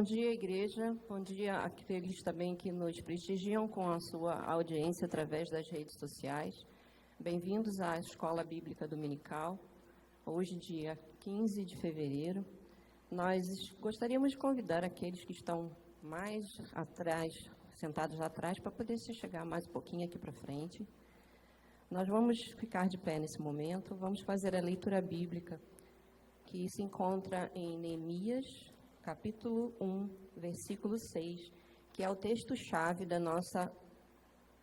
dia, igreja. Bom dia àqueles também que nos prestigiam com a sua audiência através das redes sociais. Bem-vindos à Escola Bíblica Dominical. Hoje, dia 15 de fevereiro, nós gostaríamos de convidar aqueles que estão mais atrás, sentados lá atrás, para poder se chegar mais um pouquinho aqui para frente. Nós vamos ficar de pé nesse momento, vamos fazer a leitura bíblica que se encontra em Neemias, capítulo 1, versículo 6, que é o texto-chave da nossa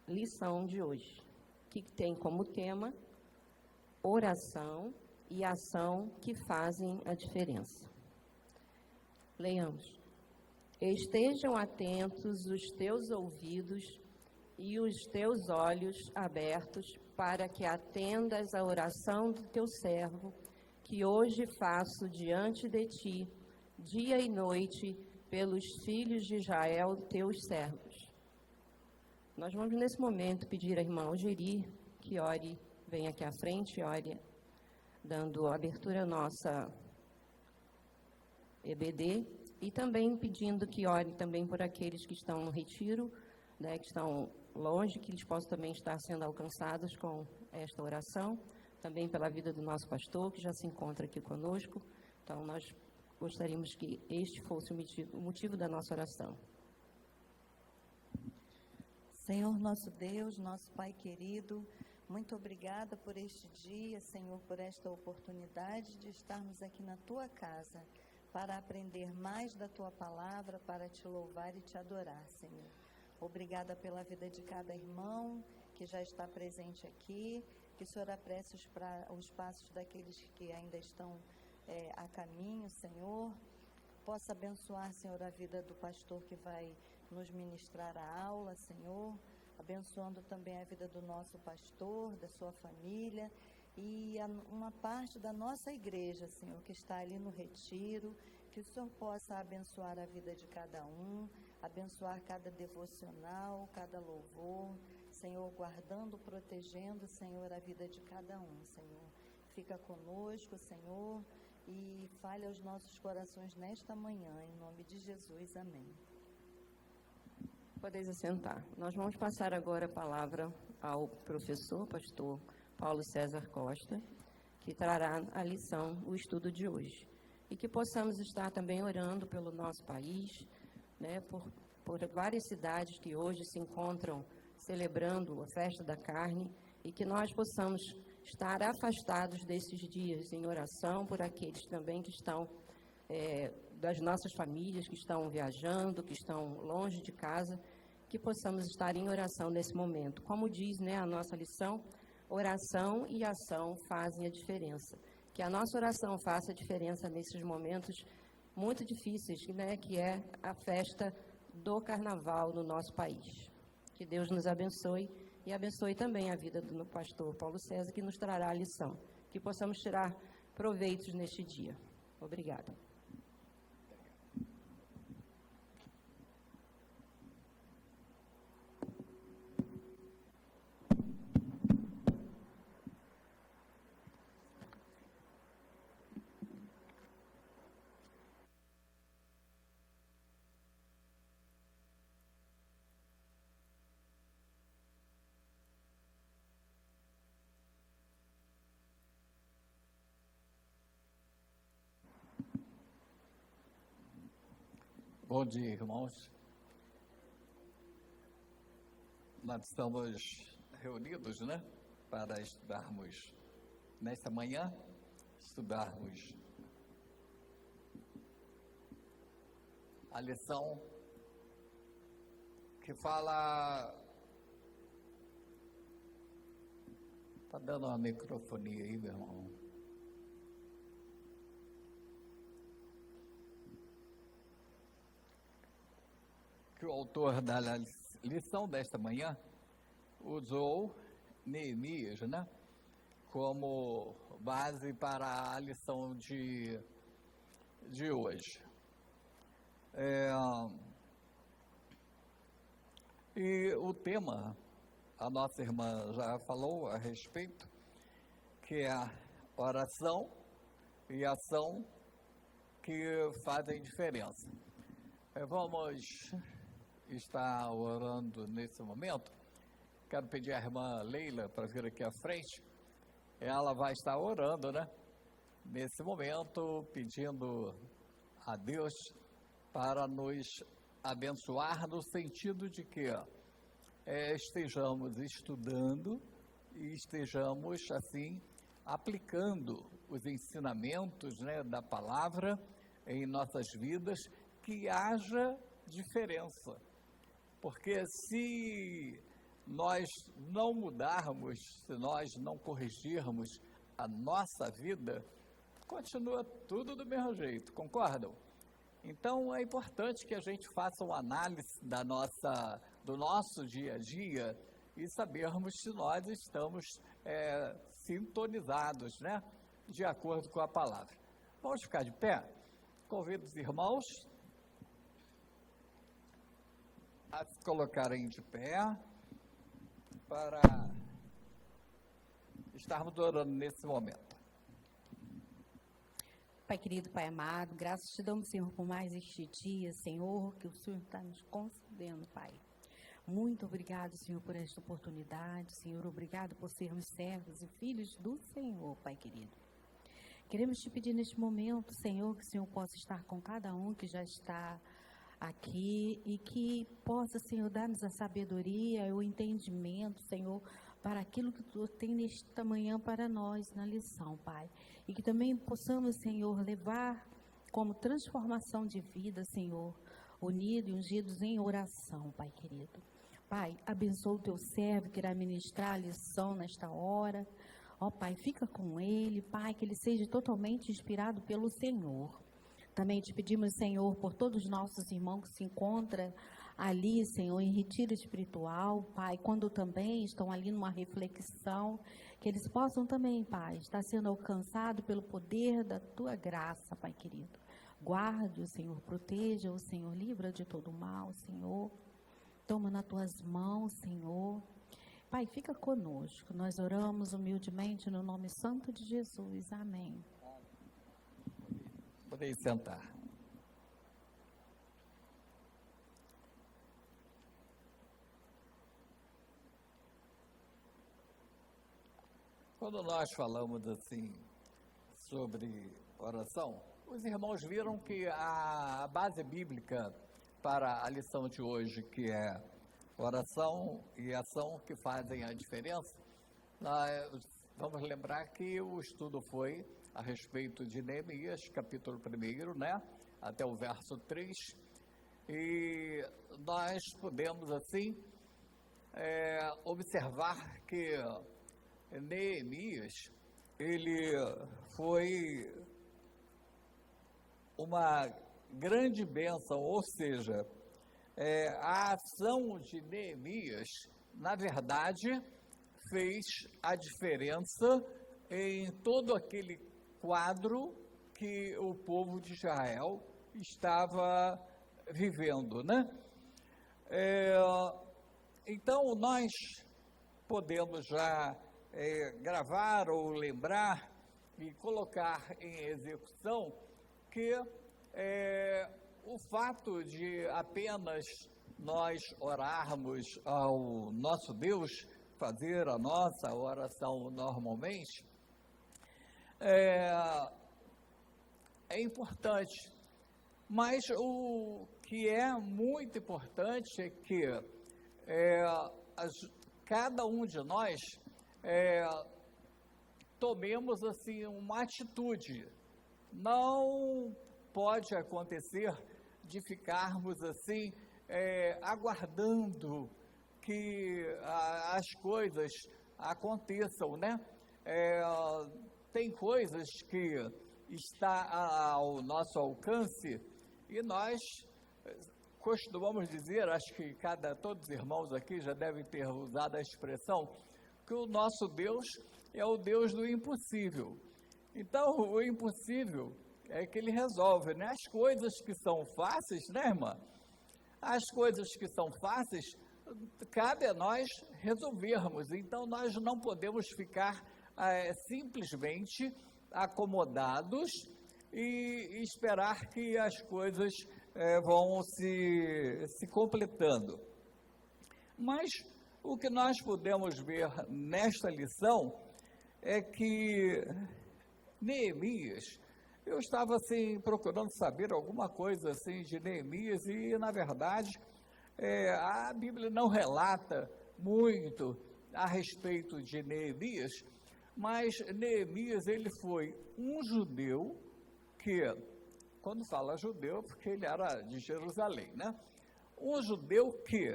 lição de hoje, que tem como tema oração e ação que fazem a diferença. Leiamos. Estejam atentos os teus ouvidos e os teus olhos abertos para que atendas à oração do teu servo, que hoje faço diante de ti, dia e noite, pelos filhos de Israel, teus servos. Nós vamos, nesse momento, pedir à irmã Algeri que ore, venha aqui à frente, ore, dando abertura à nossa EBD, e também pedindo que ore também por aqueles que estão no retiro, né, que estão longe, que eles possam também estar sendo alcançados com esta oração, também pela vida do nosso pastor, que já se encontra aqui conosco. Então, nós gostaríamos que este fosse o motivo da nossa oração. Senhor nosso Deus, nosso Pai querido, muito obrigada por este dia, Senhor, por esta oportunidade de estarmos aqui na Tua casa, para aprender mais da Tua palavra, para Te louvar e Te adorar, Senhor. Obrigada pela vida de cada irmão que já está presente aqui, que o Senhor apresse os passos daqueles que ainda estão a caminho, Senhor. Possa abençoar, Senhor, a vida do pastor que vai nos ministrar a aula, Senhor, abençoando também a vida do nosso pastor, da sua família e uma parte da nossa igreja, Senhor, que está ali no retiro, que o Senhor possa abençoar a vida de cada um, abençoar cada devocional, cada louvor, Senhor, guardando, protegendo, Senhor, a vida de cada um, Senhor. Fica conosco, Senhor, e fale aos nossos corações nesta manhã, em nome de Jesus, amém. Podeis assentar. Nós vamos passar agora a palavra ao professor, pastor Paulo César Costa, que trará a lição, o estudo de hoje. E que possamos estar também orando pelo nosso país, né, por várias cidades que hoje se encontram celebrando a festa da carne, e que nós possamos estar afastados desses dias em oração por aqueles também que estão, das nossas famílias, que estão viajando, que estão longe de casa, que possamos estar em oração nesse momento. Como diz, né, a nossa lição, oração e ação fazem a diferença. Que a nossa oração faça a diferença nesses momentos muito difíceis, né, que é a festa do carnaval no nosso país. Que Deus nos abençoe e abençoe também a vida do pastor Paulo César, que nos trará a lição. Que possamos tirar proveitos neste dia. Obrigada. Bom dia, irmãos. Nós estamos reunidos, né, para estudarmos nesta manhã, estudarmos a lição que fala. Está dando uma microfonia aí, meu irmão? Que o autor da lição desta manhã usou Neemias, né, como base para a lição de hoje. E o tema, a nossa irmã já falou a respeito, que é a oração e ação que fazem diferença. Vamos estar orando nesse momento. Quero pedir à irmã Leila para vir aqui à frente. Ela vai estar orando, né? Nesse momento, pedindo a Deus para nos abençoar no sentido de que estejamos estudando e estejamos, assim, aplicando os ensinamentos, né, da palavra em nossas vidas, que haja diferença. Porque se nós não mudarmos, se nós não corrigirmos a nossa vida, continua tudo do mesmo jeito, concordam? Então é importante que a gente faça uma análise do nosso dia a dia e sabermos se nós estamos sintonizados, né, de acordo com a palavra. Vamos ficar de pé? Convido os irmãos a se colocarem de pé para estarmos orando nesse momento. Pai querido, Pai amado, graças te damos, Senhor, por mais este dia, Senhor, que o Senhor está nos concedendo, Pai. Muito obrigado, Senhor, por esta oportunidade, Senhor, obrigado por sermos servos e filhos do Senhor, Pai querido. Queremos te pedir neste momento, Senhor, que o Senhor possa estar com cada um que já está aqui e que possa, Senhor, dar-nos a sabedoria, o entendimento, Senhor, para aquilo que tu tem nesta manhã para nós na lição, Pai. E que também possamos, Senhor, levar como transformação de vida, Senhor, unidos e ungidos em oração, Pai querido. Pai, abençoa o teu servo que irá ministrar a lição nesta hora. Ó Pai, fica com ele, Pai, que ele seja totalmente inspirado pelo Senhor. Também te pedimos, Senhor, por todos os nossos irmãos que se encontram ali, Senhor, em retiro espiritual, Pai, quando também estão ali numa reflexão, que eles possam também, Pai, estar sendo alcançados pelo poder da tua graça, Pai querido. Guarde-o, Senhor, proteja-o, Senhor, livra de todo mal, Senhor. Toma nas tuas mãos, Senhor. Pai, fica conosco. Nós oramos humildemente no nome santo de Jesus. Amém. Podem sentar. Quando nós falamos assim sobre oração, os irmãos viram que a base bíblica para a lição de hoje, que é oração e ação que fazem a diferença, nós vamos lembrar que o estudo foi a respeito de Neemias, capítulo 1, né, até o verso 3, e nós podemos assim observar que Neemias, ele foi uma grande bênção, ou seja, a ação de Neemias, na verdade, fez a diferença em todo aquele quadro que o povo de Israel estava vivendo, né? Então, nós podemos já gravar ou lembrar e colocar em execução que o fato de apenas nós orarmos ao nosso Deus, fazer a nossa oração normalmente, é importante, mas o que é muito importante é que cada um de nós tomemos assim uma atitude. Não pode acontecer de ficarmos assim aguardando que as coisas aconteçam, né? Tem coisas que está ao nosso alcance e nós costumamos dizer, acho que todos os irmãos aqui já devem ter usado a expressão, que o nosso Deus é o Deus do impossível. Então, o impossível é que ele resolve, né? As coisas que são fáceis, né, irmã? As coisas que são fáceis, cabe a nós resolvermos. Então, nós não podemos ficar simplesmente acomodados e esperar que as coisas vão se completando. Mas o que nós podemos ver nesta lição é que Neemias, eu estava assim procurando saber alguma coisa assim de Neemias e na verdade a Bíblia não relata muito a respeito de Neemias, mas Neemias ele foi um judeu que, quando fala judeu, porque ele era de Jerusalém, né? Um judeu que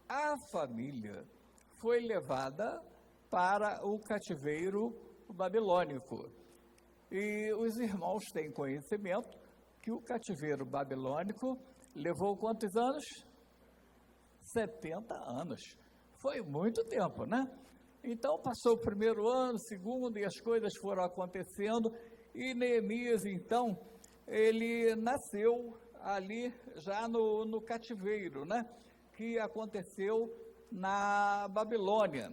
a família foi levada para o cativeiro babilônico. E os irmãos têm conhecimento que o cativeiro babilônico levou quantos anos? 70 anos. Foi muito tempo, né? Então, passou o primeiro ano, segundo, e as coisas foram acontecendo, e Neemias, então, ele nasceu ali já no cativeiro, né? Que aconteceu na Babilônia.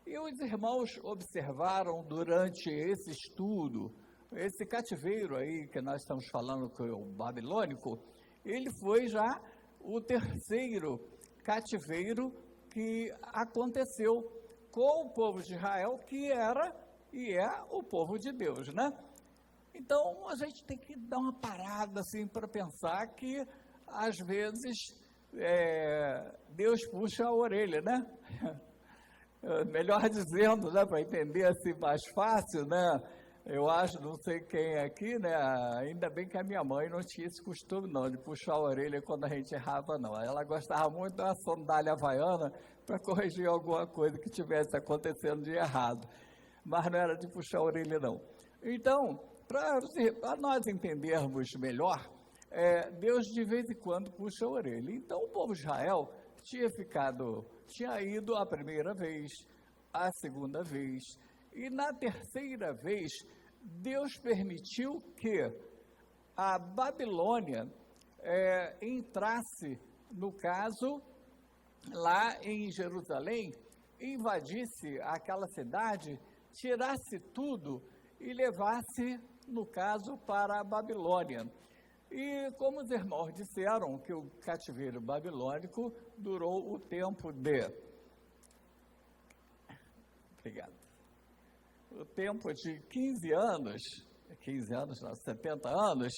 E os irmãos observaram durante esse estudo, esse cativeiro aí que nós estamos falando, que é o babilônico, ele foi já o terceiro cativeiro que aconteceu com o povo de Israel, que era e é o povo de Deus, né? Então, a gente tem que dar uma parada assim para pensar que, às vezes, Deus puxa a orelha, né? Melhor dizendo, né, para entender assim mais fácil, né? Eu acho, não sei quem é aqui, né? Ainda bem que a minha mãe não tinha esse costume, não, de puxar a orelha quando a gente errava, não. Ela gostava muito da sandália havaiana para corrigir alguma coisa que tivesse acontecendo de errado. Mas não era de puxar a orelha, não. Então, para nós entendermos melhor, Deus de vez em quando puxa a orelha. Então, o povo de Israel tinha ido a primeira vez, a segunda vez, e na terceira vez, Deus permitiu que a Babilônia entrasse, no caso, lá em Jerusalém, invadisse aquela cidade, tirasse tudo e levasse, no caso, para a Babilônia. E como os irmãos disseram que o cativeiro babilônico durou o tempo o tempo de 15 anos, não, 70 anos,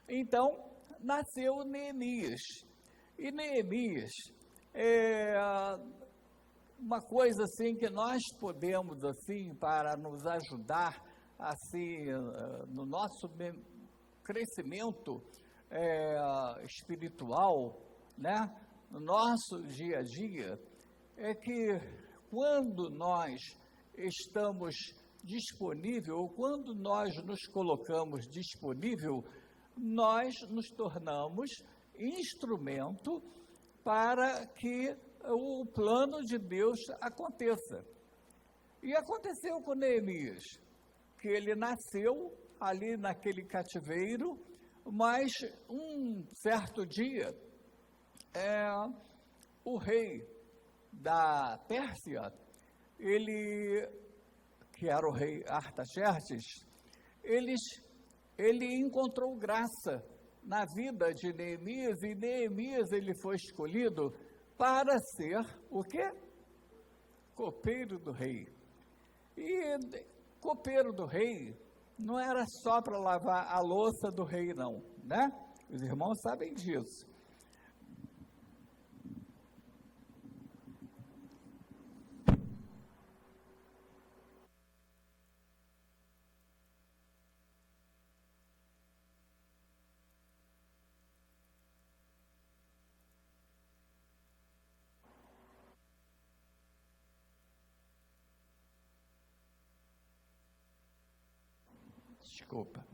então nasceu Neemias. E Neemias uma coisa assim que nós podemos assim para nos ajudar assim no nosso crescimento espiritual, né, no nosso dia a dia, é que quando nós estamos disponível, ou quando nós nos colocamos disponível, nós nos tornamos instrumento para que o plano de Deus aconteça. E aconteceu com Neemias, que ele nasceu ali naquele cativeiro, mas um certo dia, o rei da Pérsia, que era o rei Artaxerxes, ele encontrou graça na vida de Neemias, e Neemias ele foi escolhido para ser o quê? Copeiro do rei. E copeiro do rei não era só para lavar a louça do rei, não, né? Os irmãos sabem disso. Desculpa.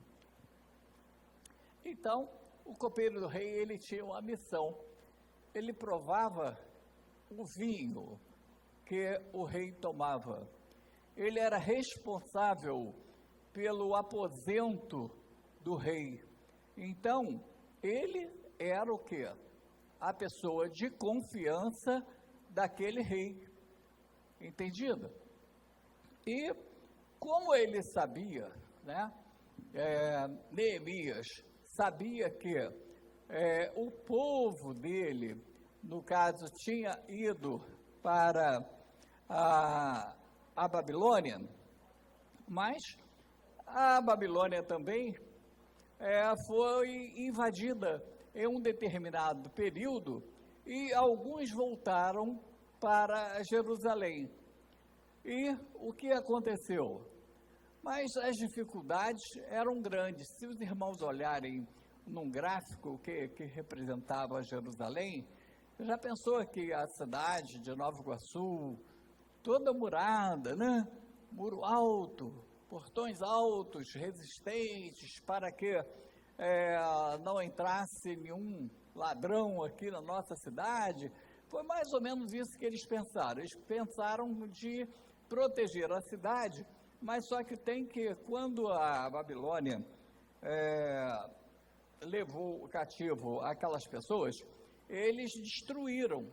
Então, o copeiro do rei, ele tinha uma missão. Ele provava o vinho que o rei tomava. Ele era responsável pelo aposento do rei. Então, ele era o quê? A pessoa de confiança daquele rei. Entendido? E como ele sabia, né? Neemias sabia que o povo dele, no caso, tinha ido para a Babilônia, mas a Babilônia também foi invadida em um determinado período e alguns voltaram para Jerusalém. E o que aconteceu? Mas as dificuldades eram grandes. Se os irmãos olharem num gráfico que representava Jerusalém, já pensou que a cidade de Nova Iguaçu, toda murada, né? Muro alto, portões altos, resistentes, para que não entrasse nenhum ladrão aqui na nossa cidade. Foi mais ou menos isso que eles pensaram. Eles pensaram de proteger a cidade, mas só que tem que, quando a Babilônia levou cativo aquelas pessoas, eles destruíram,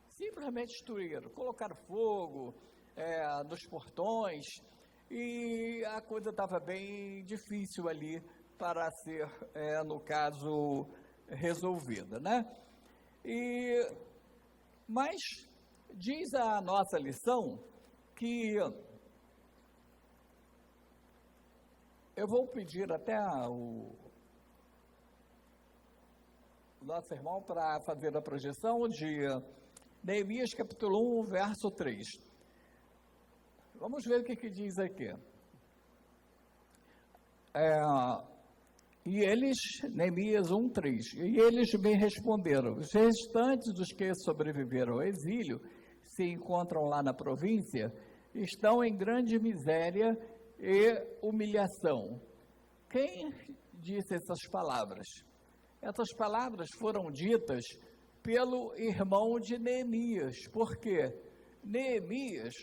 simplesmente destruíram, colocaram fogo nos portões, e a coisa estava bem difícil ali para ser, no caso, resolvida, né? Mas diz a nossa lição que eu vou pedir até o nosso irmão para fazer a projeção de Neemias capítulo 1, verso 3. Vamos ver o que diz aqui. E eles, Neemias 1, 3, e eles me responderam: os restantes dos que sobreviveram ao exílio, se encontram lá na província, estão em grande miséria e humilhação. Quem disse essas palavras? Essas palavras foram ditas pelo irmão de Neemias, porque Neemias,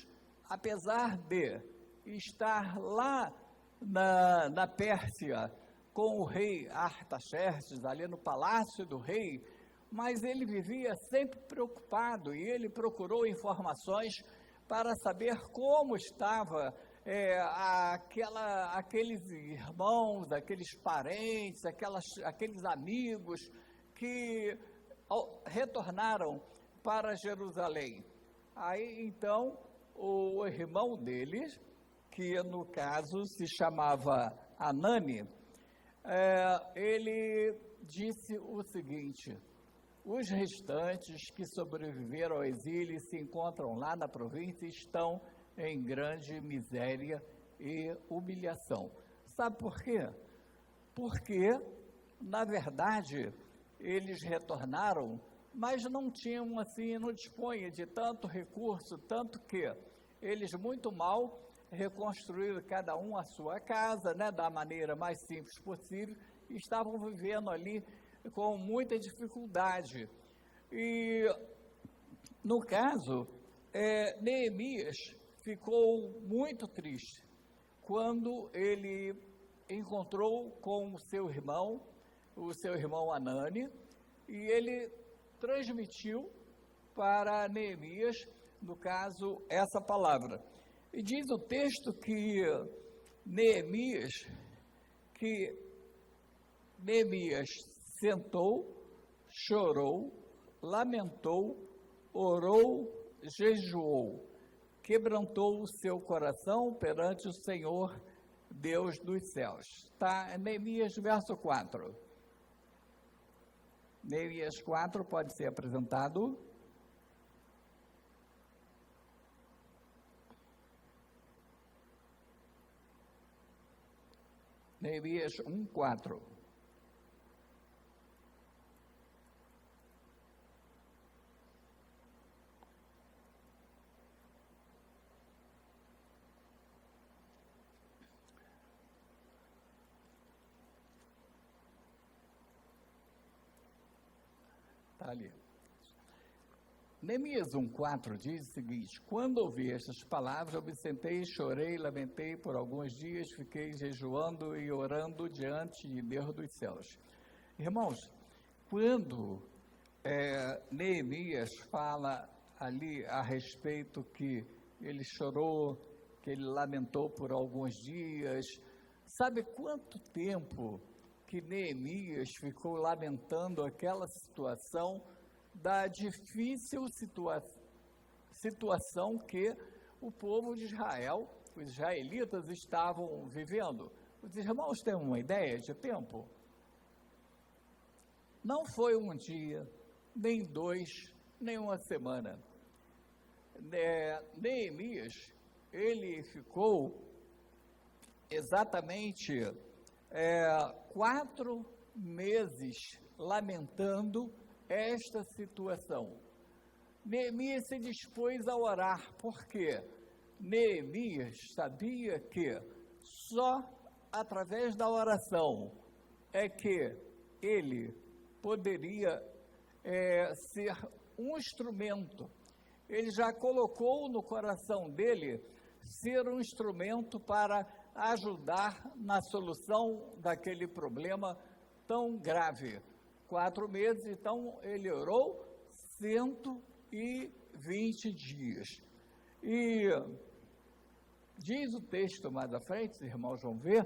apesar de estar lá na Pérsia com o rei Artaxerxes, ali no palácio do rei, mas ele vivia sempre preocupado e ele procurou informações para saber como estava aqueles irmãos, aqueles parentes, aqueles amigos que retornaram para Jerusalém. Aí, então, o irmão deles, que no caso se chamava Anani, ele disse o seguinte: os restantes que sobreviveram ao exílio e se encontram lá na província estão em grande miséria e humilhação. Sabe por quê? Porque, na verdade, eles retornaram, mas não tinham assim, não dispunham de tanto recurso, tanto que eles muito mal reconstruíram cada um a sua casa, né, da maneira mais simples possível, e estavam vivendo ali com muita dificuldade. E, no caso, Neemias ficou muito triste quando ele encontrou com o seu irmão Anani, e ele transmitiu para Neemias, no caso, essa palavra. E diz o texto que Neemias sentou, chorou, lamentou, orou, jejuou, quebrantou o seu coração perante o Senhor, Deus dos céus. Está, Neemias, verso 4. Neemias 4 pode ser apresentado. Neemias 1, 4. Está ali. Neemias 1,4 diz o seguinte: quando ouvi estas palavras, eu me sentei, chorei, lamentei por alguns dias, fiquei jejuando e orando diante de Deus dos céus. Irmãos, quando Neemias fala ali a respeito que ele chorou, que ele lamentou por alguns dias, sabe quanto tempo que Neemias ficou lamentando aquela situação da difícil situação que o povo de Israel, os israelitas, estavam vivendo. Os irmãos têm uma ideia de tempo? Não foi um dia, nem 2, nem uma semana. Neemias, ele ficou exatamente 4 meses lamentando esta situação. Neemias se dispôs a orar, porque Neemias sabia que só através da oração é que ele poderia ser um instrumento. Ele já colocou no coração dele ser um instrumento para ajudar na solução daquele problema tão grave. 4 meses, então ele orou 120 dias. E diz o texto mais à frente, os irmãos vão ver,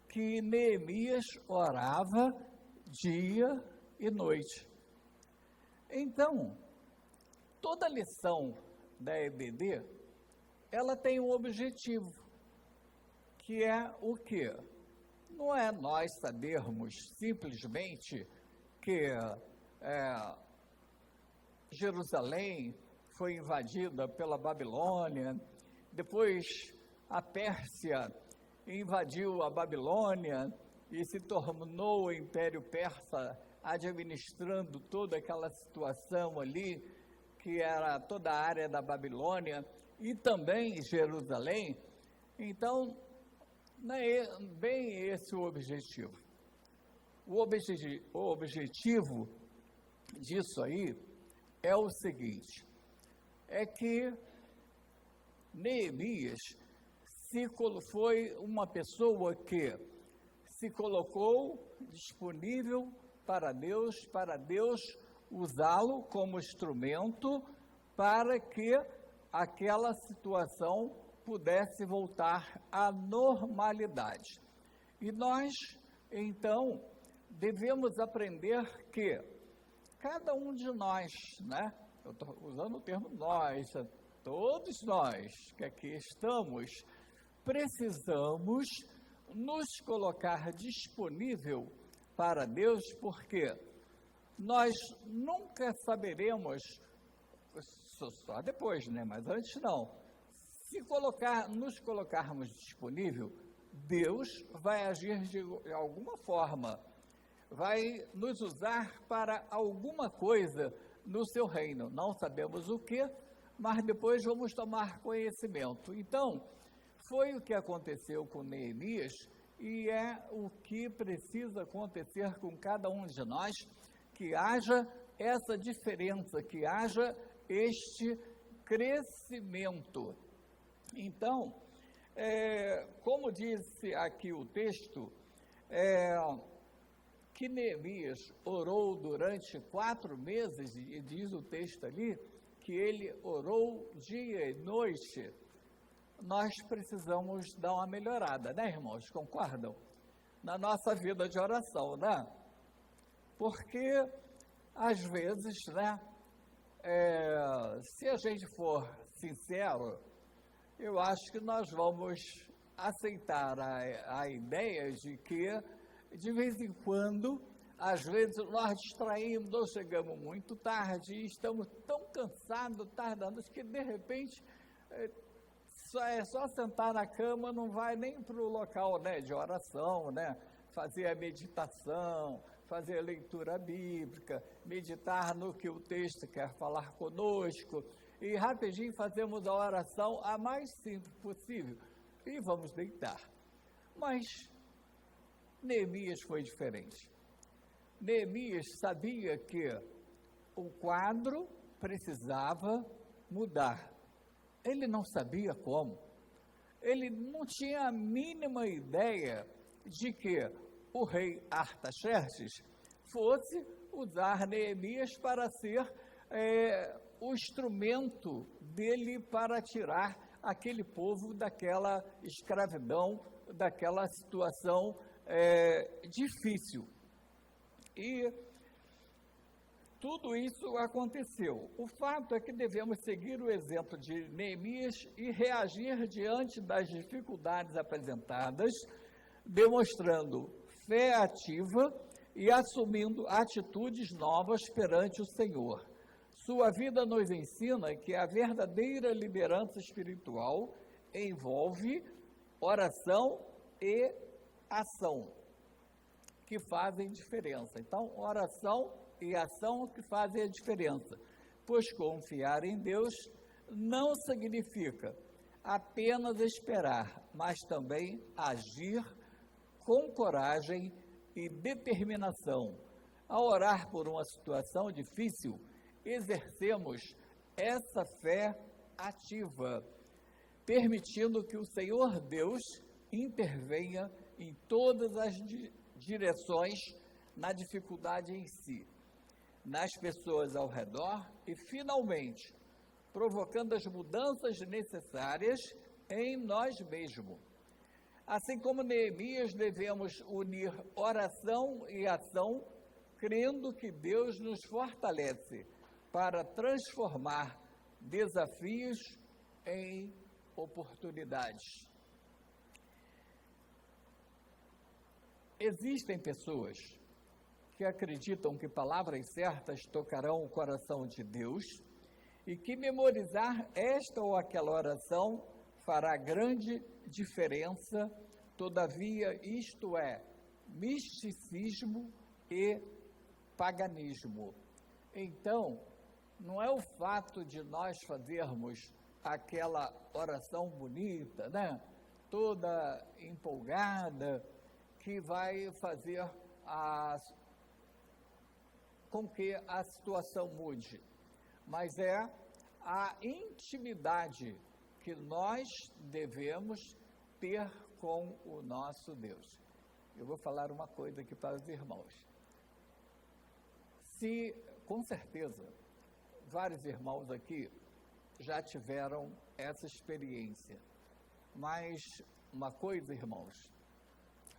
que Neemias orava dia e noite. Então, toda lição da EBD, ela tem um objetivo, que é o quê? Não é nós sabermos simplesmente que Jerusalém foi invadida pela Babilônia, depois a Pérsia invadiu a Babilônia e se tornou o Império Persa administrando toda aquela situação ali, que era toda a área da Babilônia e também Jerusalém. Então, não é bem esse o objetivo. O objetivo disso aí é o seguinte, é que Neemias foi uma pessoa que se colocou disponível para Deus usá-lo como instrumento para que aquela situação pudesse voltar à normalidade. E nós, então, devemos aprender que cada um de nós, né? Eu estou usando o termo nós, todos nós que aqui estamos, precisamos nos colocar disponível para Deus, porque nós nunca saberemos, só depois, né? Mas antes não. Se nos colocarmos disponível, Deus vai agir de alguma forma, vai nos usar para alguma coisa no seu reino. Não sabemos o que, mas depois vamos tomar conhecimento. Então, foi o que aconteceu com Neemias e é o que precisa acontecer com cada um de nós, que haja essa diferença, que haja este crescimento. Então, como disse aqui o texto, que Neemias orou durante 4 meses, e diz o texto ali, que ele orou dia e noite. Nós precisamos dar uma melhorada, né, irmãos? Concordam? Na nossa vida de oração, né? Porque, às vezes, né, se a gente for sincero, eu acho que nós vamos aceitar a ideia de que, de vez em quando, às vezes nós distraímos, nós chegamos muito tarde e estamos tão cansados, tardados, que de repente é só sentar na cama, não vai nem para o local, né, de oração, né, fazer a meditação, fazer a leitura bíblica, meditar no que o texto quer falar conosco, e rapidinho fazemos a oração a mais simples possível e vamos deitar. Mas Neemias foi diferente. Neemias sabia que o quadro precisava mudar. Ele não sabia como. Ele não tinha a mínima ideia de que o rei Artaxerxes fosse usar Neemias para ser o instrumento dele para tirar aquele povo daquela escravidão, daquela situação difícil. E tudo isso aconteceu. O fato é que devemos seguir o exemplo de Neemias e reagir diante das dificuldades apresentadas, demonstrando fé ativa e assumindo atitudes novas perante o Senhor. Sua vida nos ensina que a verdadeira liderança espiritual envolve oração e ação, que fazem diferença. Então, oração e ação que fazem a diferença, pois confiar em Deus não significa apenas esperar, mas também agir com coragem e determinação. Ao orar por uma situação difícil, exercemos essa fé ativa, permitindo que o Senhor Deus intervenha em todas as direções na dificuldade em si, nas pessoas ao redor e, finalmente, provocando as mudanças necessárias em nós mesmos. Assim como Neemias, devemos unir oração e ação, crendo que Deus nos fortalece para transformar desafios em oportunidades. Existem pessoas que acreditam que palavras certas tocarão o coração de Deus e que memorizar esta ou aquela oração fará grande diferença. Todavia, isto é misticismo e paganismo. Então, não é o fato de nós fazermos aquela oração bonita, né? Toda empolgada, que vai fazer com que a situação mude, mas é a intimidade que nós devemos ter com o nosso Deus. Eu vou falar uma coisa aqui para os irmãos. Com certeza, vários irmãos aqui já tiveram essa experiência, mas uma coisa, irmãos,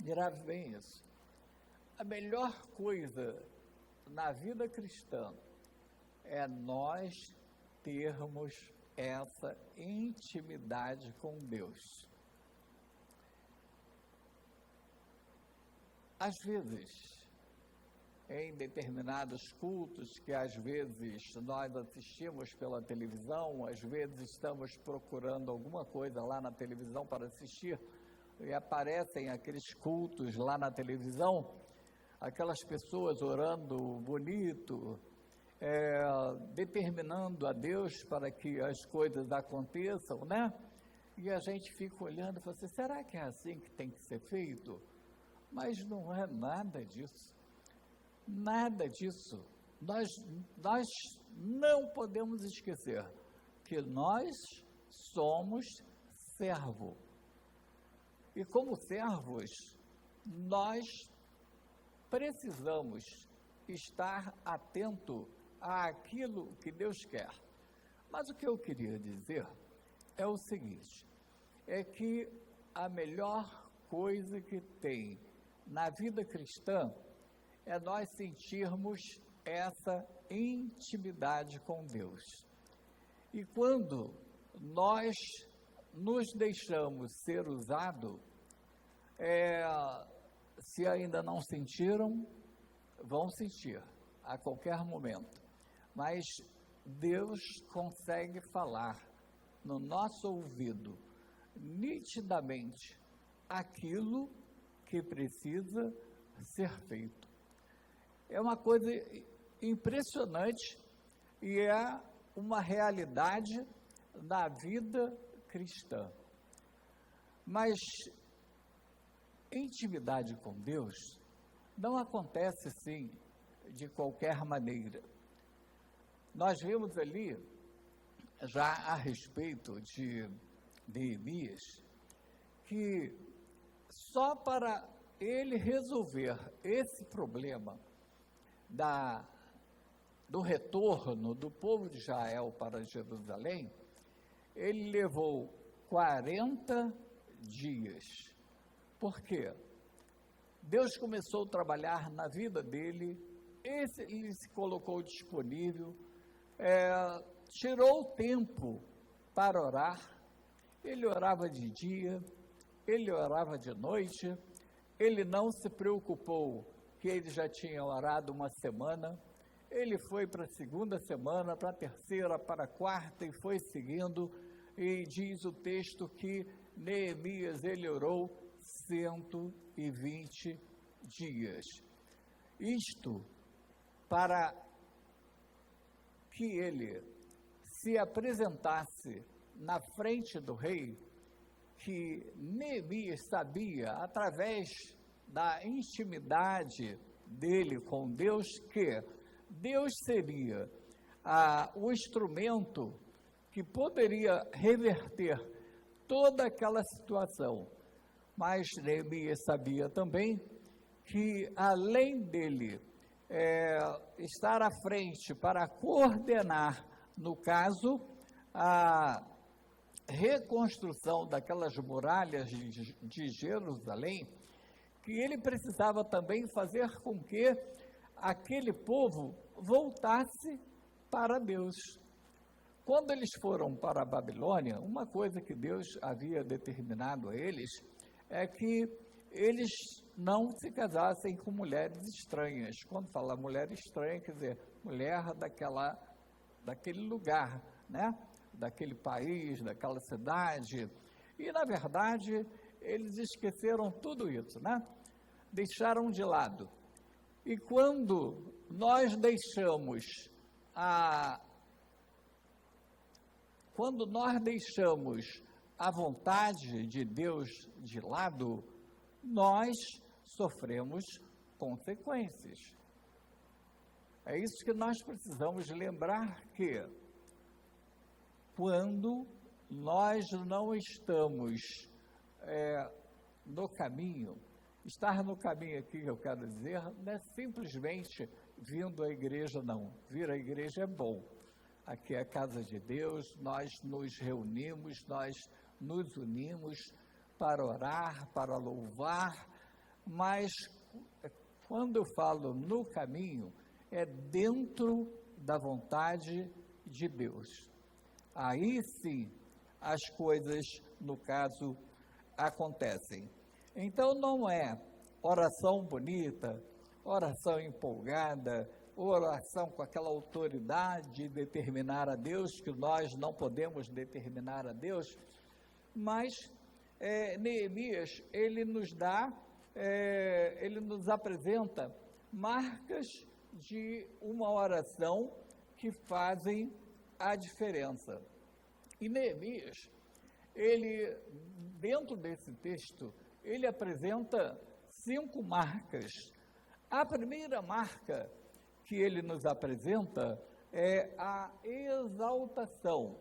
grave bem isso. A melhor coisa na vida cristã é nós termos essa intimidade com Deus. Às vezes, em determinados cultos que às vezes nós assistimos pela televisão, às vezes estamos procurando alguma coisa lá na televisão para assistir, e aparecem aqueles cultos lá na televisão, aquelas pessoas orando bonito, determinando a Deus para que as coisas aconteçam, né? E a gente fica olhando e fala assim, será que é assim que tem que ser feito? Mas não é nada disso. Nada disso. Nós não podemos esquecer que nós somos servo. E como servos, nós precisamos estar atento àquilo que Deus quer. Mas o que eu queria dizer é o seguinte, é que a melhor coisa que tem na vida cristã é nós sentirmos essa intimidade com Deus. E quando nós nos deixamos ser usados, se ainda não sentiram, vão sentir a qualquer momento. Mas Deus consegue falar no nosso ouvido nitidamente aquilo que precisa ser feito. É uma coisa impressionante e é uma realidade da vida cristã. Mas intimidade com Deus não acontece assim de qualquer maneira. Nós vimos ali, já a respeito de Neemias, que só para ele resolver esse problema do retorno do povo de Israel para Jerusalém, ele levou 40 dias. Por quê? Deus começou a trabalhar na vida dele, ele se colocou disponível, tirou o tempo para orar. Ele orava de dia, ele orava de noite, ele não se preocupou que ele já tinha orado uma semana, ele foi para a segunda semana, para a terceira, para a quarta e foi seguindo, e diz o texto que Neemias, ele orou 120 dias. Isto para que ele se apresentasse na frente do rei, que Neemias sabia, através da intimidade dele com Deus, que Deus seria o instrumento que poderia reverter toda aquela situação. Mas Neemias sabia também que, além dele estar à frente para coordenar, no caso, a reconstrução daquelas muralhas de Jerusalém, que ele precisava também fazer com que aquele povo voltasse para Deus. Quando eles foram para a Babilônia, uma coisa que Deus havia determinado a eles é que eles não se casassem com mulheres estranhas. Quando fala mulher estranha, quer dizer, mulher daquele lugar, né? Daquele país, daquela cidade. E, na verdade, eles esqueceram tudo isso, né? Deixaram de lado. E quando nós deixamos a vontade de Deus de lado, nós sofremos consequências. É isso que nós precisamos lembrar, que quando nós não estamos no caminho, estar no caminho aqui, eu quero dizer, não é simplesmente vindo à igreja, não. Vir à igreja é bom. Aqui é a casa de Deus, nós nos reunimos, nós nos unimos para orar, para louvar, mas quando eu falo no caminho, é dentro da vontade de Deus. Aí sim as coisas, no caso, acontecem. Então não é oração bonita, oração empolgada, oração com aquela autoridade de determinar a Deus, que nós não podemos determinar a Deus, mas Neemias, ele nos apresenta marcas de uma oração que fazem a diferença. E Neemias, ele, dentro desse texto, ele apresenta 5 marcas. A primeira marca que ele nos apresenta é a exaltação.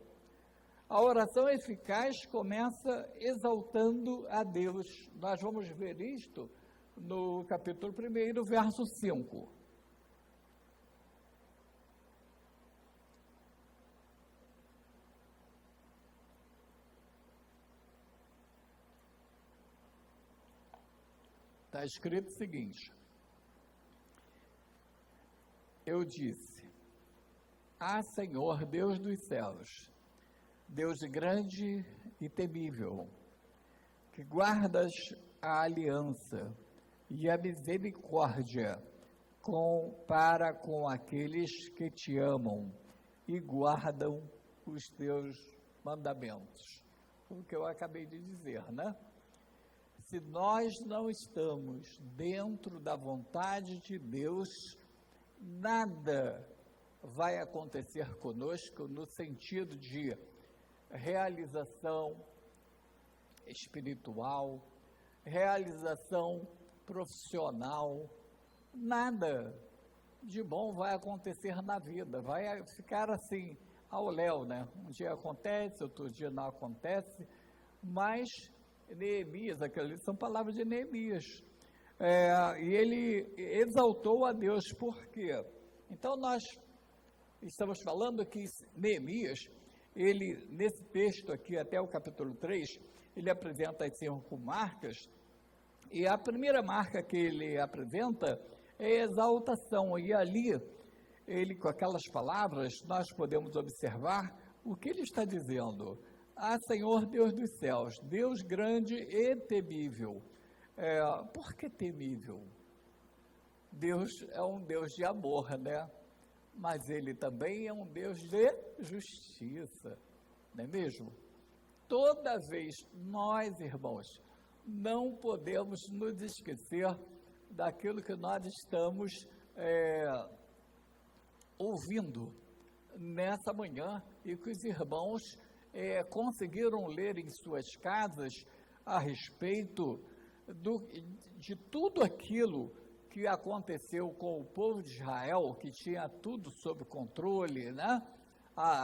A oração eficaz começa exaltando a Deus. Nós vamos ver isto no capítulo 1, verso 5. Está escrito o seguinte: eu disse, Senhor, Deus dos céus, Deus grande e temível, que guardas a aliança e a misericórdia para com aqueles que te amam e guardam os teus mandamentos. O que eu acabei de dizer, né? Se nós não estamos dentro da vontade de Deus, nada vai acontecer conosco no sentido de realização espiritual, realização profissional, nada de bom vai acontecer na vida, vai ficar assim, ao léu, né? Um dia acontece, outro dia não acontece, mas Neemias, aquelas são palavras de Neemias, e ele exaltou a Deus. Por quê? Então nós estamos falando que Neemias, ele, nesse texto aqui, até o capítulo 3, ele apresenta as 5 marcas, E a primeira marca que ele apresenta é a exaltação. E ali, ele com aquelas palavras, nós podemos observar o que ele está dizendo. Ah, Senhor Deus dos céus, Deus grande e temível. Por que temível? Deus é um Deus de amor, né? Mas ele também é um Deus de justiça, não é mesmo? Toda vez nós, irmãos, não podemos nos esquecer daquilo que nós estamos ouvindo nessa manhã e que os irmãos conseguiram ler em suas casas a respeito de tudo aquilo que aconteceu com o povo de Israel, que tinha tudo sob controle, né?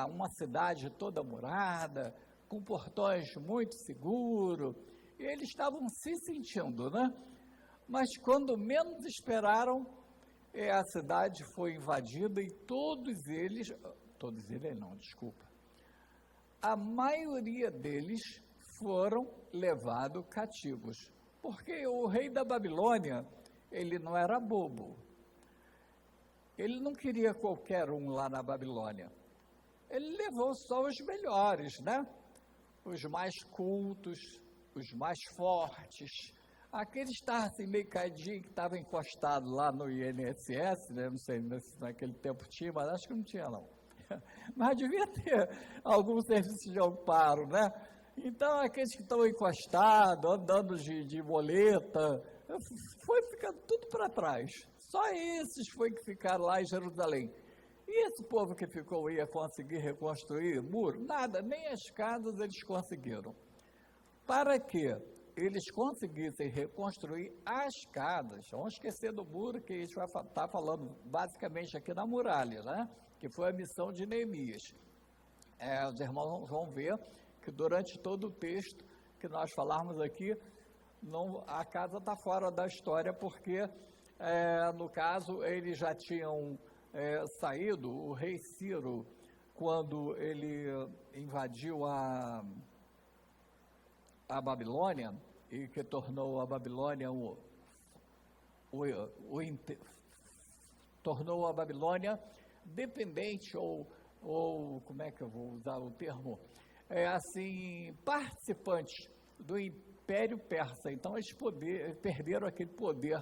Uma cidade toda murada, com portões muito seguros, e eles estavam se sentindo, né? Mas quando menos esperaram, a cidade foi invadida e a maioria deles foram levados cativos, porque o rei da Babilônia, ele não era bobo, ele não queria qualquer um lá na Babilônia, ele levou só os melhores, né? Os mais cultos, os mais fortes, aqueles que estavam assim meio caidinho, que estavam encostados lá no INSS, né? Não sei se naquele tempo tinha, mas acho que não tinha não, mas devia ter algum serviço de amparo, né? Então aqueles que estão encostados, andando de moleta, foi ficando tudo para trás, só esses foi que ficaram lá em Jerusalém. E esse povo que ficou ia conseguir reconstruir o muro? Nada, nem as casas eles conseguiram. Para que eles conseguissem reconstruir as casas, vamos esquecer do muro, que a gente vai estar falando basicamente aqui na muralha, né? Que foi a missão de Neemias. Os irmãos vão ver que durante todo o texto que nós falarmos aqui, a casa está fora da história, porque, no caso, eles já tinham saído, o rei Ciro, quando ele invadiu a Babilônia, e que tornou a Babilônia tornou a Babilônia dependente, ou como é que eu vou usar o termo, assim, participante do Império Persa. Então eles perderam aquele poder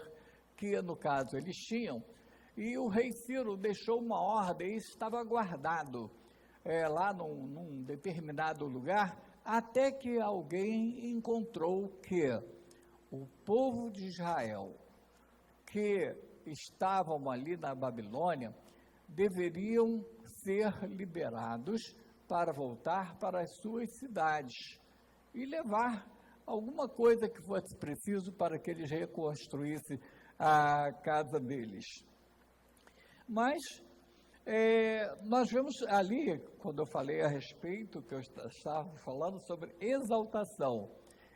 que, no caso, eles tinham, e o rei Ciro deixou uma ordem, isso estava guardado lá num determinado lugar, até que alguém encontrou que o povo de Israel, que estavam ali na Babilônia, deveriam ser liberados para voltar para as suas cidades e levar alguma coisa que fosse preciso para que eles reconstruíssem a casa deles. Mas nós vemos ali, quando eu falei a respeito, que eu estava falando sobre exaltação,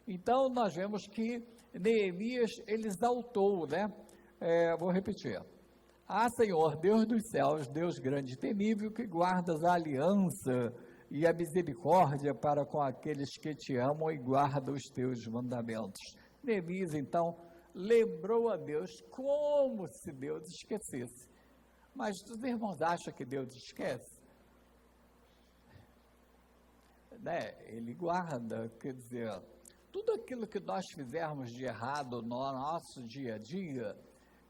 então nós vemos que Neemias, ele exaltou, né? Vou repetir. Ah, Senhor, Deus dos céus, Deus grande e temível, que guardas a aliança e a misericórdia para com aqueles que te amam e guardam os teus mandamentos. Neemias, então, lembrou a Deus como se Deus esquecesse. Mas os irmãos acham que Deus esquece? Né? Ele guarda, quer dizer, tudo aquilo que nós fizermos de errado no nosso dia a dia,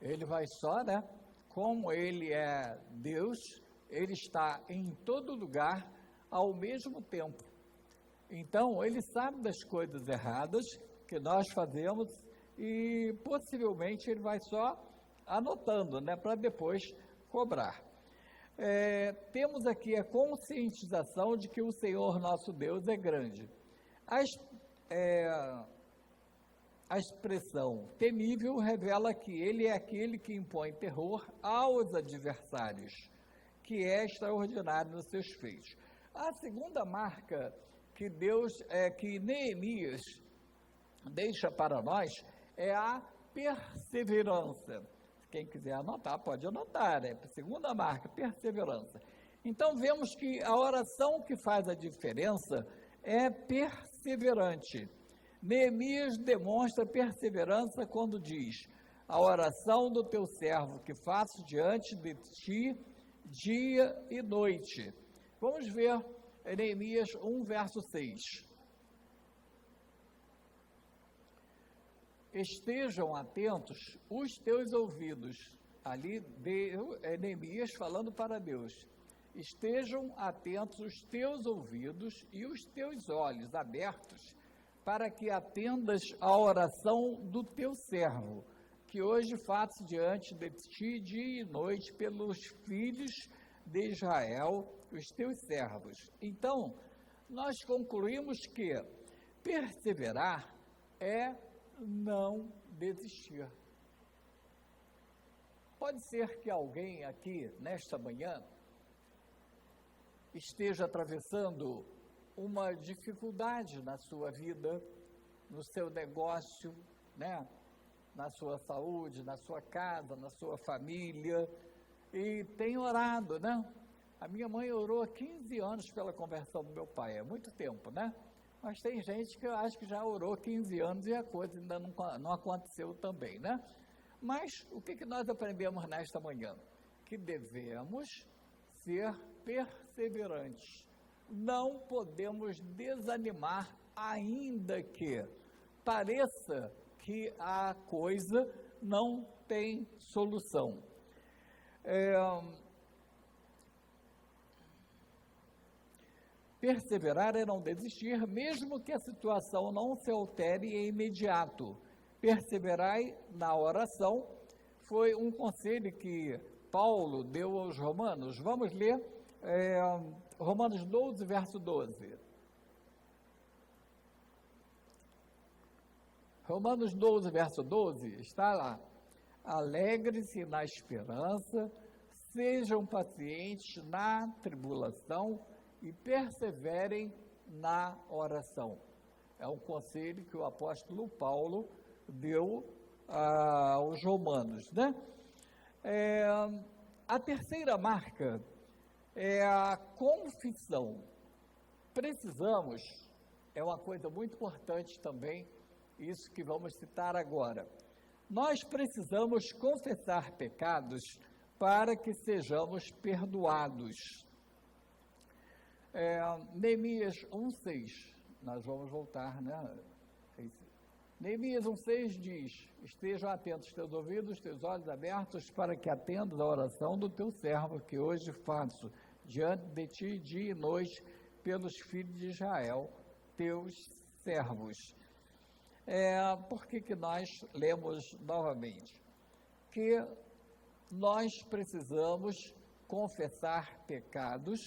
ele vai só, né? Como ele é Deus, ele está em todo lugar ao mesmo tempo. Então, ele sabe das coisas erradas que nós fazemos e possivelmente ele vai só anotando, né? Para depois cobrar. Temos aqui a conscientização de que o Senhor nosso Deus é grande. A expressão temível revela que ele é aquele que impõe terror aos adversários, que é extraordinário nos seus feitos. A segunda marca que que Neemias deixa para nós é a perseverança. Quem quiser anotar, pode anotar, segunda marca, perseverança. Então, vemos que a oração que faz a diferença é perseverante. Neemias demonstra perseverança quando diz: a oração do teu servo que faço diante de ti dia e noite. Vamos ver Neemias 1, verso 6. Estejam atentos os teus ouvidos. Ali, Neemias falando para Deus. Estejam atentos os teus ouvidos e os teus olhos abertos, para que atendas à oração do teu servo, que hoje faço diante de ti dia e noite pelos filhos de Israel, os teus servos. Então, nós concluímos que perseverar é não desistir. Pode ser que alguém aqui, nesta manhã, esteja atravessando uma dificuldade na sua vida, no seu negócio, né? Na sua saúde, na sua casa, na sua família, e tem orado, né? A minha mãe orou há 15 anos pela conversão do meu pai, é muito tempo, né? Mas tem gente que eu acho que já orou 15 anos e a coisa ainda não aconteceu também, né? Mas o que nós aprendemos nesta manhã? Que devemos ser perseverantes. Não podemos desanimar, ainda que pareça que a coisa não tem solução. Perseverar é não desistir, mesmo que a situação não se altere em imediato. Perseverai na oração, foi um conselho que Paulo deu aos romanos. Vamos ler Romanos 12, verso 12. Romanos 12, verso 12, está lá. Alegre-se na esperança, sejam pacientes na tribulação e perseverem na oração. É um conselho que o apóstolo Paulo deu aos romanos, né? A terceira marca é a confissão. Precisamos, é uma coisa muito importante também, isso que vamos citar agora. Nós precisamos confessar pecados para que sejamos perdoados. Neemias 1,6, nós vamos voltar, né? Neemias 1,6 diz: estejam atentos teus ouvidos, teus olhos abertos, para que atendas a oração do teu servo, que hoje faço diante de ti dia e noite, pelos filhos de Israel, teus servos. Por que nós lemos novamente? Que nós precisamos confessar pecados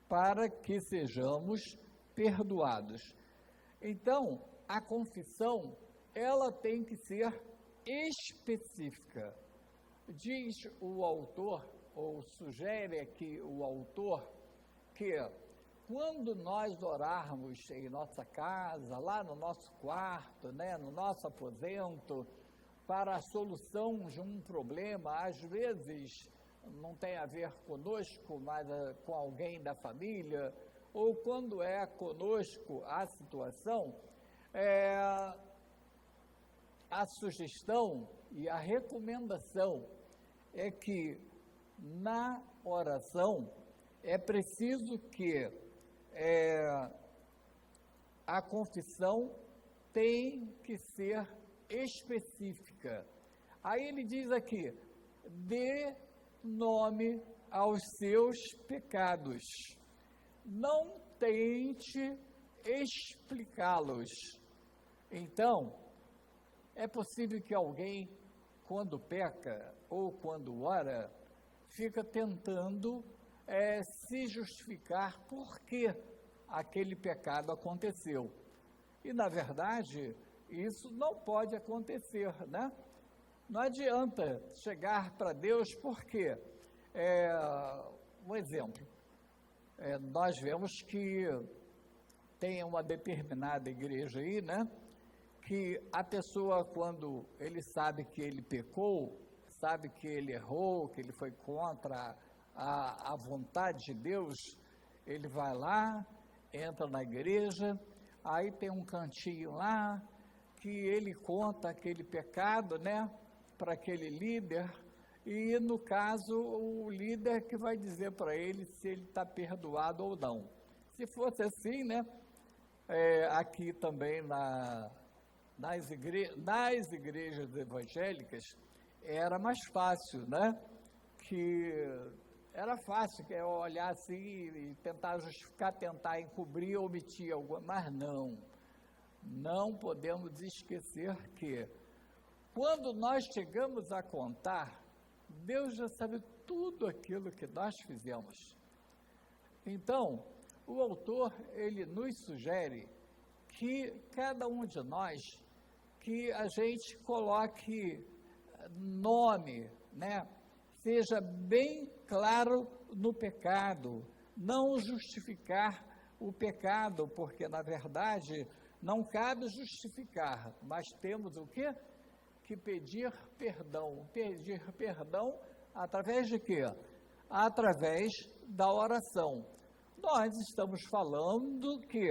para que sejamos perdoados. Então, a confissão, ela tem que ser específica. Diz o autor, ou sugere aqui o autor, que quando nós orarmos em nossa casa, lá no nosso quarto, né, no nosso aposento, para a solução de um problema, às vezes não tem a ver conosco, mas com alguém da família, ou quando é conosco a situação, a sugestão e a recomendação é que na oração é preciso que a confissão tem que ser específica. Aí ele diz aqui: dê nome aos seus pecados. Não tente explicá-los. Então, é possível que alguém, quando peca ou quando ora, fica tentando se justificar por que aquele pecado aconteceu. E, na verdade, isso não pode acontecer, né? Não adianta chegar para Deus porque, um exemplo, nós vemos que tem uma determinada igreja aí, né? Que a pessoa, quando ele sabe que ele pecou, sabe que ele errou, que ele foi contra a vontade de Deus, ele vai lá, entra na igreja, aí tem um cantinho lá, que ele conta aquele pecado, né, para aquele líder, e no caso o líder que vai dizer para ele se ele está perdoado ou não. Se fosse assim, né, aqui também nas igrejas evangélicas era mais fácil, né, que era fácil que olhar assim e tentar justificar, tentar encobrir, omitir alguma, mas não podemos esquecer que quando nós chegamos a contar, Deus já sabe tudo aquilo que nós fizemos. Então, o autor, ele nos sugere que cada um de nós, que a gente coloque nome, né? Seja bem claro no pecado, não justificar o pecado, porque, na verdade, não cabe justificar, mas temos o quê? Que pedir perdão. Pedir perdão através de quê? Através da oração. Nós estamos falando que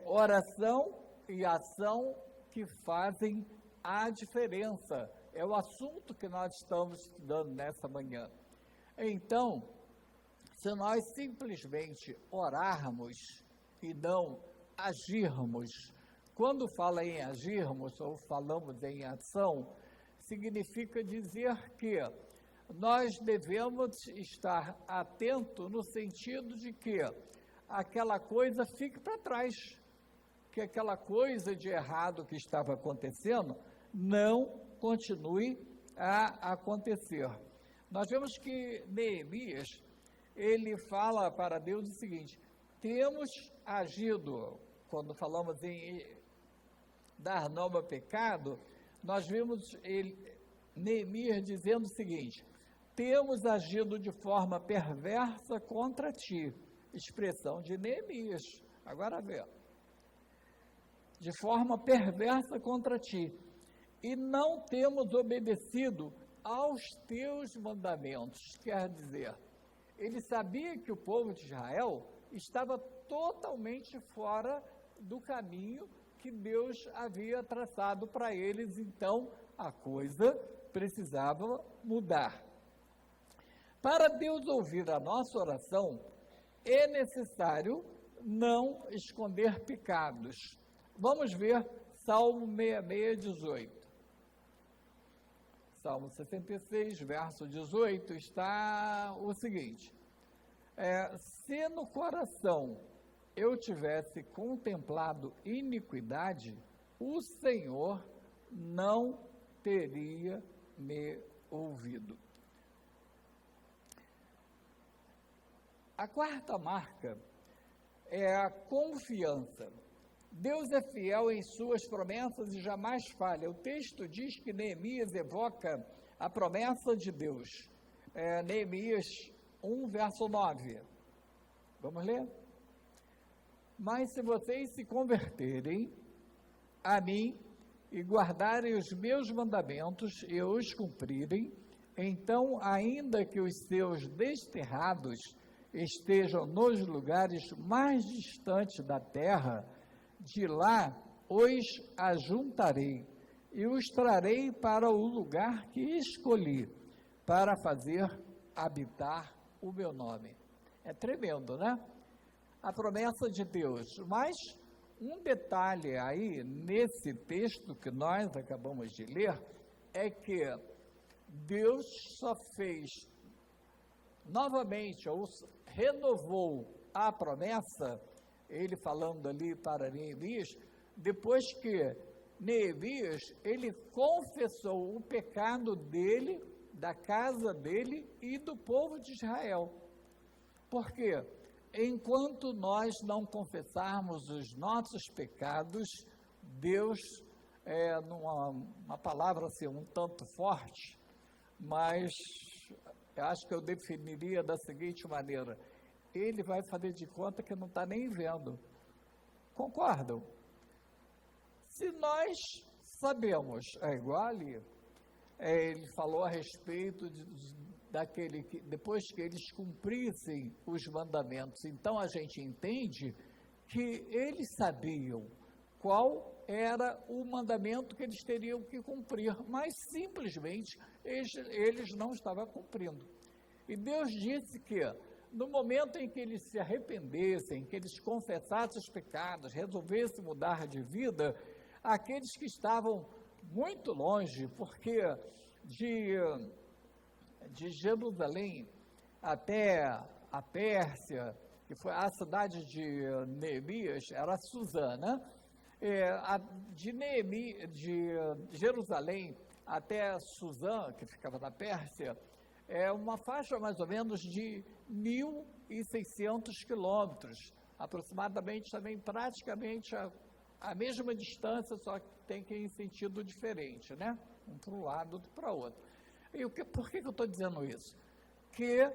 oração e ação que fazem a diferença. É o assunto que nós estamos estudando nessa manhã. Então, se nós simplesmente orarmos e não agirmos, quando fala em agirmos ou falamos em ação, significa dizer que nós devemos estar atentos no sentido de que aquela coisa fique para trás, que aquela coisa de errado que estava acontecendo não continue a acontecer. Nós vemos que Neemias, ele fala para Deus o seguinte: temos agido, quando falamos em dar nome ao pecado, nós vimos Neemias dizendo o seguinte: temos agido de forma perversa contra ti. Expressão de Neemias. Agora vê. De forma perversa contra ti. E não temos obedecido aos teus mandamentos. Quer dizer, ele sabia que o povo de Israel estava totalmente fora do caminho que Deus havia traçado para eles, então a coisa precisava mudar. Para Deus ouvir a nossa oração, é necessário não esconder pecados. Vamos ver Salmo 66, 18. Salmo 66, verso 18, está o seguinte: se no coração eu tivesse contemplado iniquidade, o Senhor não teria me ouvido. A quarta marca é a confiança. Deus é fiel em suas promessas e jamais falha. O texto diz que Neemias evoca a promessa de Deus. Neemias 1, verso 9. Vamos ler? Mas se vocês se converterem a mim e guardarem os meus mandamentos e os cumprirem, então, ainda que os seus desterrados estejam nos lugares mais distantes da terra, de lá os ajuntarei e os trarei para o lugar que escolhi, para fazer habitar o meu nome. É tremendo, né? A promessa de Deus. Mas um detalhe aí, nesse texto que nós acabamos de ler, é que Deus só fez novamente, ou renovou a promessa, ele falando ali para Neemias, depois que Neemias, ele confessou o pecado dele, da casa dele e do povo de Israel. Por quê? Enquanto nós não confessarmos os nossos pecados, Deus, numa palavra assim, um tanto forte, mas eu acho que eu definiria da seguinte maneira: ele vai fazer de conta que não está nem vendo. Concordam? Se nós sabemos, é igual ali, ele falou a respeito daquele que, depois que eles cumprissem os mandamentos, então a gente entende que eles sabiam qual era o mandamento que eles teriam que cumprir, mas simplesmente eles não estavam cumprindo. E Deus disse que no momento em que eles se arrependessem, que eles confessassem os pecados, resolvessem mudar de vida, aqueles que estavam muito longe, porque de Jerusalém até a Pérsia, que foi a cidade de Neemias, era Suzã, né? De Jerusalém até Suzã, que ficava na Pérsia, é uma faixa mais ou menos de 1.600 quilômetros, aproximadamente também praticamente a mesma distância, só que tem que ir em sentido diferente, né? Um para um lado, outro para o outro. E por que eu estou dizendo isso? Que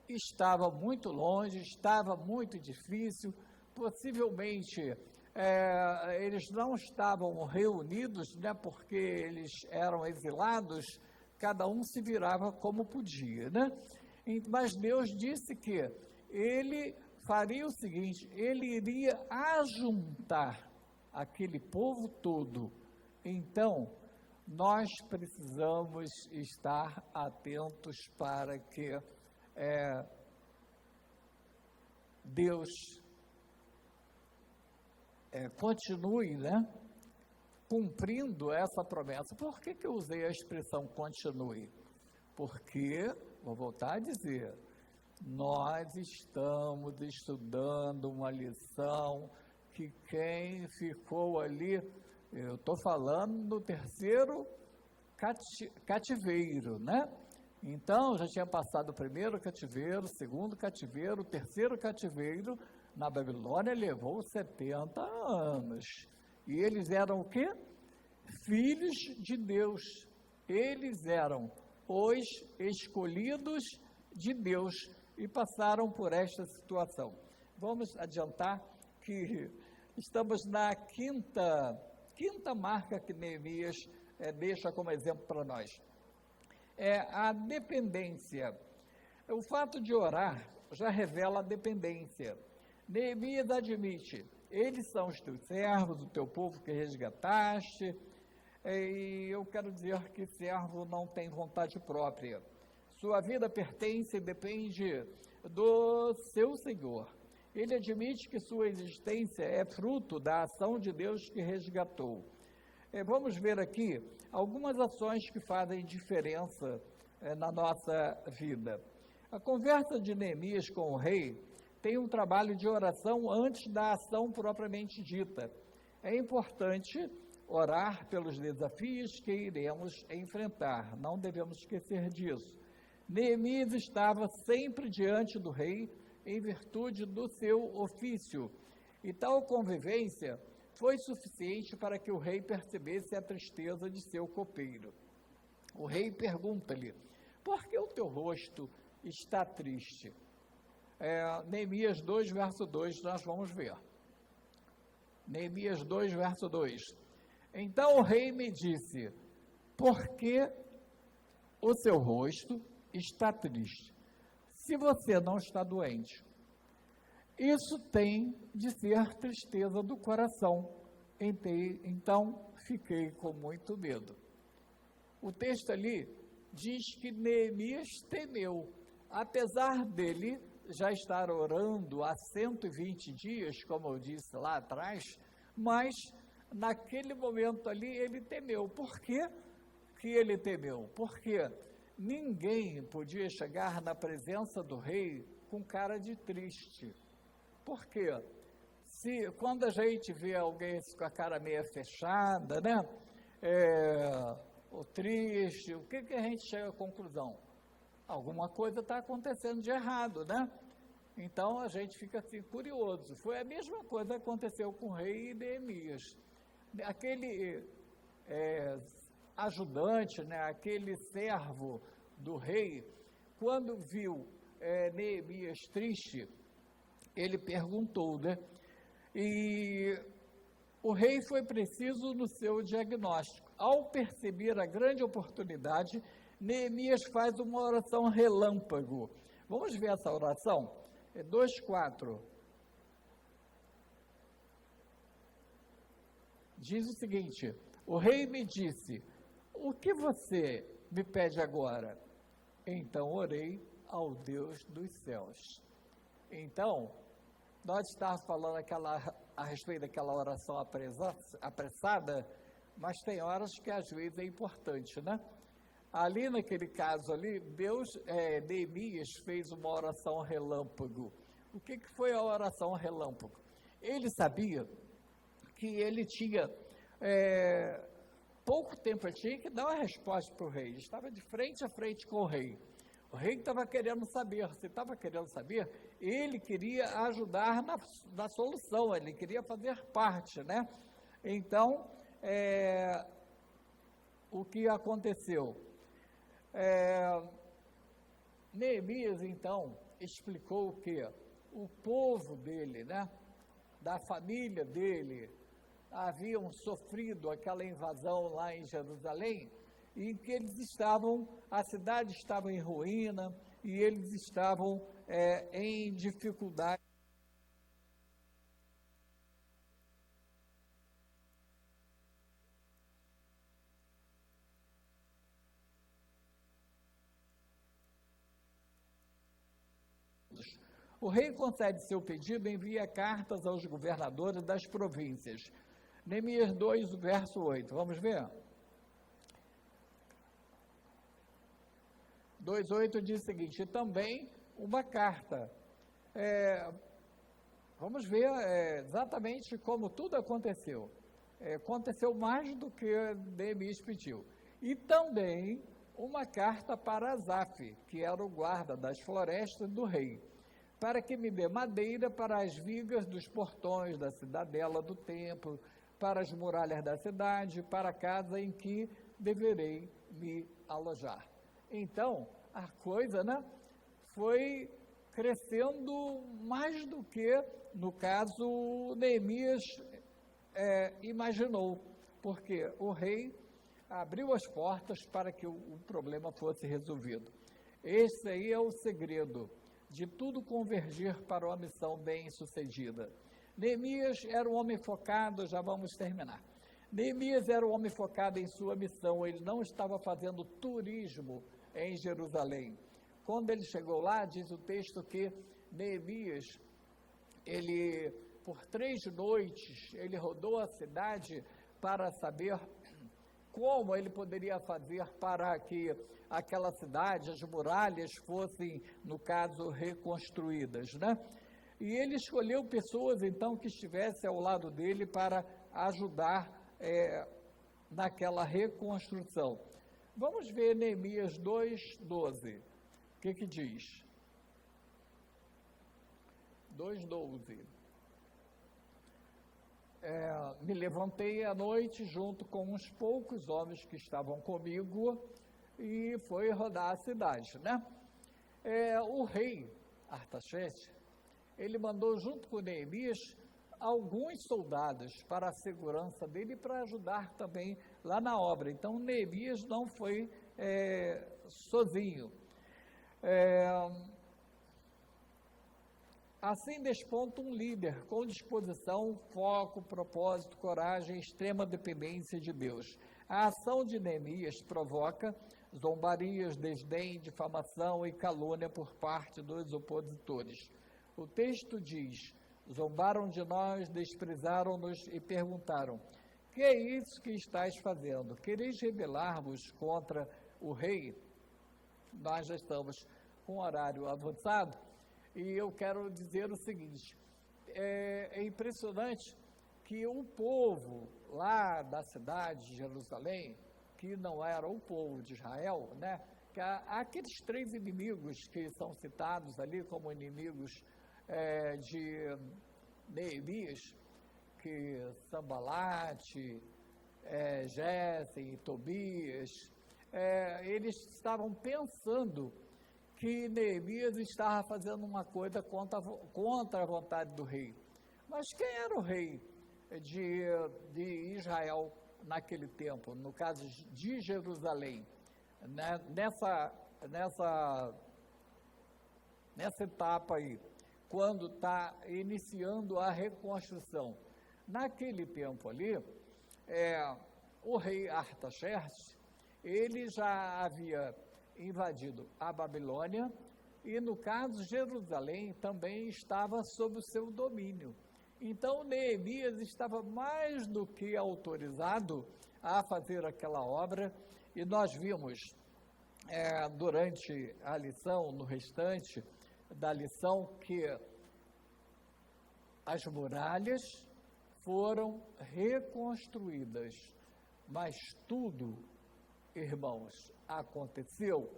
estava muito longe, estava muito difícil, possivelmente eles não estavam reunidos, né, porque eles eram exilados, cada um se virava como podia, né? Mas Deus disse que ele faria o seguinte, ele iria ajuntar aquele povo todo. Então, nós precisamos estar atentos para que Deus continue, né, cumprindo essa promessa. Por que eu usei a expressão continue? Porque, vou voltar a dizer, nós estamos estudando uma lição que quem ficou ali, eu estou falando do terceiro cativeiro, né? Então, já tinha passado o primeiro cativeiro, o segundo cativeiro, o terceiro cativeiro, na Babilônia levou 70 anos. E eles eram o quê? Filhos de Deus. Eles eram os escolhidos de Deus e passaram por esta situação. Vamos adiantar que estamos na quinta marca que Neemias deixa como exemplo para nós. É a dependência. O fato de orar já revela a dependência. Neemias admite, eles são os teus servos, o teu povo que resgataste, e eu quero dizer que servo não tem vontade própria. Sua vida pertence e depende do seu Senhor. Ele admite que sua existência é fruto da ação de Deus que resgatou. Vamos ver aqui algumas ações que fazem diferença na nossa vida. A conversa de Neemias com o rei tem um trabalho de oração antes da ação propriamente dita. É importante orar pelos desafios que iremos enfrentar, não devemos esquecer disso. Neemias estava sempre diante do rei em virtude do seu ofício, e tal convivência foi suficiente para que o rei percebesse a tristeza de seu copeiro. O rei pergunta-lhe, por que o teu rosto está triste? Neemias 2, verso 2, nós vamos ver. Neemias 2, verso 2. Então o rei me disse, por que o seu rosto está triste? Se você não está doente, isso tem de ser tristeza do coração. Então, fiquei com muito medo. O texto ali diz que Neemias temeu, apesar dele já estar orando há 120 dias, como eu disse lá atrás, mas naquele momento ali ele temeu. Por que ele temeu? Porque ninguém podia chegar na presença do rei com cara de triste. Por quê? Quando a gente vê alguém com a cara meio fechada, né? Ou triste, o que a gente chega à conclusão? Alguma coisa está acontecendo de errado, né? Então a gente fica assim curioso. Foi a mesma coisa que aconteceu com o rei Neemias. Aquele ajudante, né, aquele servo do rei, quando viu Neemias triste, ele perguntou, né? E o rei foi preciso no seu diagnóstico. Ao perceber a grande oportunidade, Neemias faz uma oração relâmpago. Vamos ver essa oração? 2:4. diz o seguinte: o rei me disse, o que você me pede agora? Então orei ao Deus dos céus. Então, nós estávamos falando a respeito daquela oração apressada, mas tem horas que às vezes é importante, né? Ali naquele caso ali, Neemias fez uma oração relâmpago. O que foi a oração relâmpago? Ele sabia que ele tinha pouco tempo, ele tinha que dar uma resposta para o rei. Ele estava de frente a frente com o rei. O rei estava querendo saber, se estava querendo saber, ele queria ajudar na solução, ele queria fazer parte, né? Então, o que aconteceu? Neemias, então, explicou que o povo dele, né, da família dele, haviam sofrido aquela invasão lá em Jerusalém, e que eles estavam, a cidade estava em ruína, e eles estavam em dificuldade. O rei concede seu pedido e envia cartas aos governadores das províncias. Neemias 2, verso 8. Vamos ver? 2,8 diz o seguinte: e também uma carta. Vamos ver exatamente como tudo aconteceu. Aconteceu mais do que Neemias pediu. E também uma carta para Asaf, que era o guarda das florestas do rei, para que me dê madeira para as vigas dos portões da cidadela do templo, para as muralhas da cidade, para a casa em que deverei me alojar. Então, a coisa, né, foi crescendo mais do que, no caso, Neemias imaginou, porque o rei abriu as portas para que o problema fosse resolvido. Esse aí é o segredo de tudo convergir para uma missão bem-sucedida. Neemias era um homem focado, já vamos terminar. Neemias era um homem focado em sua missão, ele não estava fazendo turismo em Jerusalém. Quando ele chegou lá, diz o texto que Neemias, ele, por 3 noites, ele rodou a cidade para saber como ele poderia fazer para que aquela cidade, as muralhas fossem, no caso, reconstruídas, né? E ele escolheu pessoas, então, que estivessem ao lado dele para ajudar naquela reconstrução. Vamos ver Neemias 2:12. O que diz? 2:12. Me levantei à noite junto com uns poucos homens que estavam comigo e foi rodar a cidade, né? O rei Artaxerxes, ele mandou junto com Neemias alguns soldados para a segurança dele e para ajudar também lá na obra. Então, Neemias não foi sozinho. Assim desponta um líder com disposição, foco, propósito, coragem, extrema dependência de Deus. A ação de Neemias provoca zombarias, desdém, difamação e calúnia por parte dos opositores. O texto diz: zombaram de nós, desprezaram-nos e perguntaram: que é isso que estáis fazendo? Quereis rebelar-vos contra o rei? Nós já estamos com horário avançado. E eu quero dizer o seguinte, é impressionante que o povo lá da cidade de Jerusalém, que não era o povo de Israel, né, que aqueles 3 inimigos que são citados ali como inimigos de Neemias, que Sambalate, Gésem e Tobias, eles estavam pensando que Neemias estava fazendo uma coisa contra a vontade do rei. Mas quem era o rei de Israel naquele tempo, no caso de Jerusalém? Né? Nessa etapa aí, quando está iniciando a reconstrução. Naquele tempo ali, o rei Artaxerxes, ele já havia invadido a Babilônia e, no caso, Jerusalém também estava sob o seu domínio. Então, Neemias estava mais do que autorizado a fazer aquela obra, e nós vimos durante a lição, no restante da lição, que as muralhas foram reconstruídas, mas tudo, irmãos, aconteceu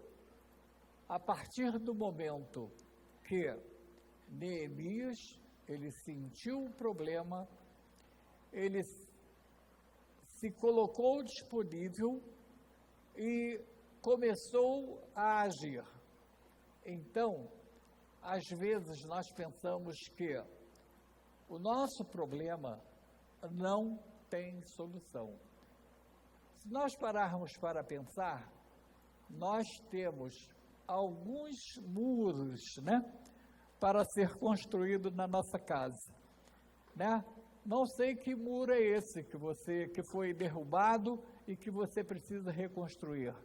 a partir do momento que Neemias, ele sentiu o problema, ele se colocou disponível e começou a agir. Então, às vezes nós pensamos que o nosso problema não tem solução. Se nós pararmos para pensar, nós temos alguns muros, para ser construído na nossa casa, Não sei que muro é esse que foi derrubado e que você precisa reconstruir,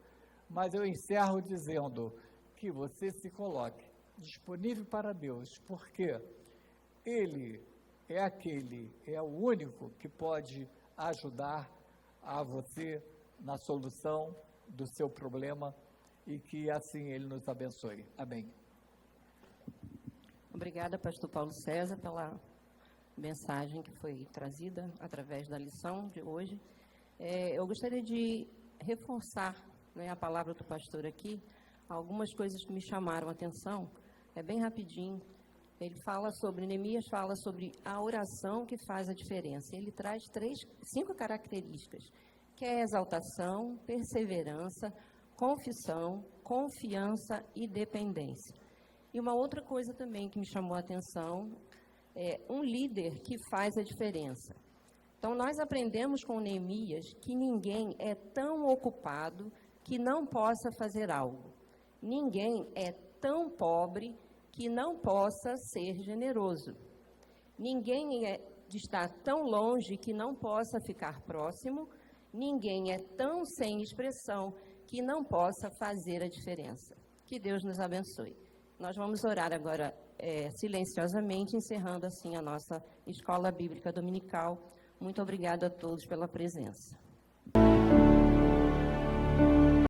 mas eu encerro dizendo que você se coloque disponível para Deus, porque Ele é o único que pode ajudar a você na solução do seu problema, e que assim Ele nos abençoe. Amém. Obrigada, pastor Paulo César, pela mensagem que foi trazida através da lição de hoje. Eu gostaria de reforçar, a palavra do pastor aqui, algumas coisas que me chamaram a atenção. Bem rapidinho. Neemias fala sobre a oração que faz a diferença. Ele traz 5 características, que é exaltação, perseverança, confissão, confiança e dependência. E uma outra coisa também que me chamou a atenção é um líder que faz a diferença. Então, nós aprendemos com Neemias que ninguém é tão ocupado que não possa fazer algo. Ninguém é tão pobre que não possa ser generoso. Ninguém está tão longe que não possa ficar próximo. Ninguém é tão sem expressão que não possa fazer a diferença. Que Deus nos abençoe. Nós vamos orar agora silenciosamente, encerrando assim a nossa Escola Bíblica Dominical. Muito obrigada a todos pela presença.